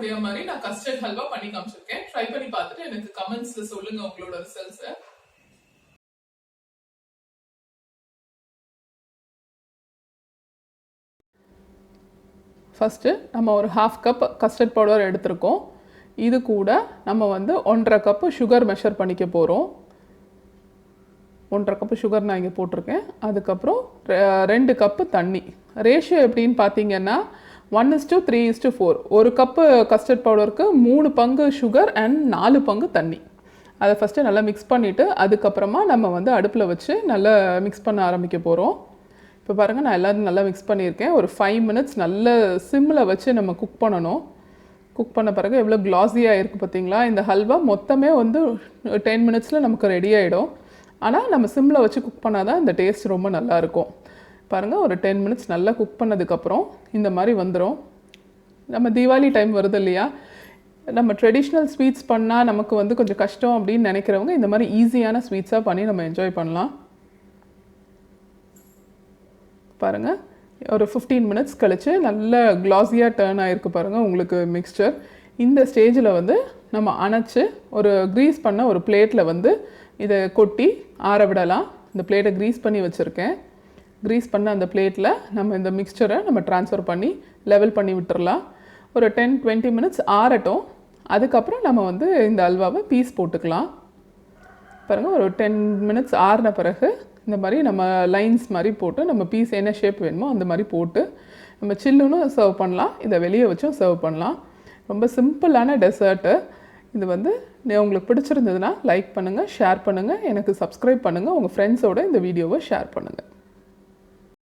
முடிய மாதிரி நான் கஸ்டர்ட் ஹல்வா பண்ணி காமிச்சிருக்கேன். ட்ரை பண்ணி பார்த்துட்டு எனக்கு கமெண்ட்ஸ்ல சொல்லுங்க உங்களோட ரிசல்ட்ஸ். ஃபஸ்ட்டு நம்ம ஒரு 1/2 கப் கஸ்டர்ட் பவுடர் எடுத்திருக்கோம். இது கூட நம்ம வந்து 1.5 கப்பு சுகர் மெஷர் பண்ணிக்க போகிறோம். 1.5 கப்பு சுகர் நான் இங்கே போட்டிருக்கேன். அதுக்கப்புறம் 2 கப்பு தண்ணி. ரேஷியோ எப்படின்னு பார்த்தீங்கன்னா 1:3:4. ஒரு கப்பு கஸ்டர்ட் பவுடருக்கு 3 பங்கு சுகர் அண்ட் 4 பங்கு தண்ணி. அதை ஃபஸ்ட்டு நல்லா மிக்ஸ் பண்ணிவிட்டு அதுக்கப்புறமா நம்ம வந்து அடுப்பில் வச்சு நல்லா மிக்ஸ் பண்ண ஆரம்பிக்க போகிறோம். இப்போ பாருங்கள், நான் எல்லாரும் நல்லா மிக்ஸ் பண்ணியிருக்கேன். ஒரு 5 மினிட்ஸ் நல்ல சிம்மில் வச்சு நம்ம குக் பண்ணணும். குக் பண்ண பிறகு எவ்வளோ க்ளாஸியாக இருக்குது பார்த்தீங்களா? இந்த ஹல்வா மொத்தமே வந்து 10 மினிட்ஸில் நமக்கு ரெடி ஆகிடும். ஆனால் நம்ம சிம்மில் வச்சு குக் பண்ணால் தான் இந்த டேஸ்ட் ரொம்ப நல்லாயிருக்கும். பாருங்கள், ஒரு 10 மினிட்ஸ் நல்லா குக் பண்ணதுக்கப்புறம் இந்த மாதிரி வந்துடும். நம்ம தீபாவளி டைம் வருது இல்லையா, நம்ம ட்ரெடிஷ்னல் ஸ்வீட்ஸ் பண்ணால் நமக்கு வந்து கொஞ்சம் கஷ்டம் அப்படின்னு நினைக்கிறவங்க இந்த மாதிரி ஈஸியான ஸ்வீட்ஸாக பண்ணி நம்ம என்ஜாய் பண்ணலாம். பாருங்கள், ஒரு 15 மினிட்ஸ் கழித்து நல்ல க்ளாஸியாக டர்ன் ஆகிருக்கு பாருங்கள் உங்களுக்கு மிக்ஸ்சர். இந்த ஸ்டேஜில் வந்து நம்ம அணைச்சி ஒரு க்ரீஸ் பண்ண ஒரு பிளேட்டில் வந்து இதை கொட்டி ஆற விடலாம். இந்த பிளேட்டை க்ரீஸ் பண்ணி வச்சுருக்கேன். க்ரீஸ் பண்ண அந்த பிளேட்டில் நம்ம இந்த மிக்ஸ்சரை நம்ம ட்ரான்ஸ்ஃபர் பண்ணி லெவல் பண்ணி விட்டுறலாம். ஒரு 10-20 மினிட்ஸ் ஆறட்டும். அதுக்கப்புறம் நம்ம வந்து இந்த அல்வாவை பீஸ் போட்டுக்கலாம். பாருங்கள், ஒரு 10 மினிட்ஸ் ஆறின பிறகு இந்த மாதிரி நம்ம லைன்ஸ் மாதிரி போட்டு நம்ம பீஸ் என்ன ஷேப் வேணுமோ அந்த மாதிரி போட்டு நம்ம சில்லுன்னு சர்வ் பண்ணலாம். இதை வெளியே வச்சும் சர்வ் பண்ணலாம். ரொம்ப சிம்பிளான டெசர்ட்டு இது. வந்து உங்களுக்கு பிடிச்சிருந்ததுன்னா லைக் பண்ணுங்கள், ஷேர் பண்ணுங்கள், எனக்கு சப்ஸ்கிரைப் பண்ணுங்கள், உங்கள் ஃப்ரெண்ட்ஸோடு இந்த வீடியோவை ஷேர் பண்ணுங்கள்.